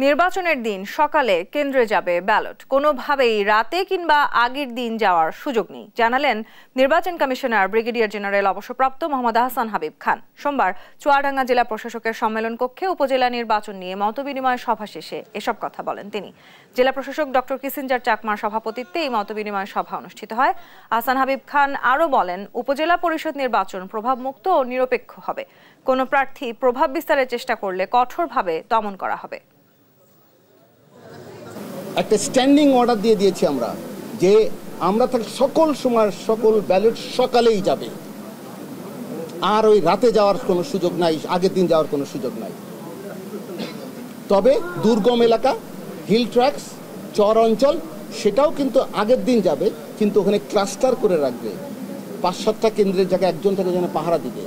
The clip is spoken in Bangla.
নির্বাচনের দিন সকালে কেন্দ্রে যাবে ব্যালট, কোনোভাবেই রাতে কিংবা আগের দিন যাওয়ার সুযোগ নেই জানালেন নির্বাচন কমিশনার ব্রিগেডিয়ার জেনারেল অবসরপ্রাপ্ত মোহাম্মদ আহসান হাবিব খান। সোমবার চুয়াডাঙ্গা জেলা প্রশাসকের সম্মেলন কক্ষে উপজেলা নির্বাচন নিয়ে মতবিনিময় সভা শেষে এসব কথা বলেন তিনি। জেলা প্রশাসক ডক্টর কিসিঞ্জার চাকমার সভাপতিত্বে এই মতবিনিময় সভা অনুষ্ঠিত হয়। আহসান হাবিব খান আরও বলেন, উপজেলা পরিষদ নির্বাচন প্রভাবমুক্ত ও নিরপেক্ষ হবে। কোনো প্রার্থী প্রভাব বিস্তারের চেষ্টা করলে কঠোরভাবে দমন করা হবে। একটা স্ট্যান্ডিং অর্ডার দিয়ে দিয়েছি আমরা যে আমরা সকল সময় সকল ব্যালট সকালেই যাবে, আর ওই রাতে যাওয়ার কোনো সুযোগ নাই, আগের দিন যাওয়ার কোনো সুযোগ নাই। তবে দুর্গম এলাকা, হিল ট্র্যাক্স, চর অঞ্চল সেটাও কিন্তু আগের দিন যাবে, কিন্তু ওখানে ক্লাস্টার করে রাখবে। ৫-৭টা কেন্দ্রের জায়গায় একজন থেকে যেন পাহারা দিবে।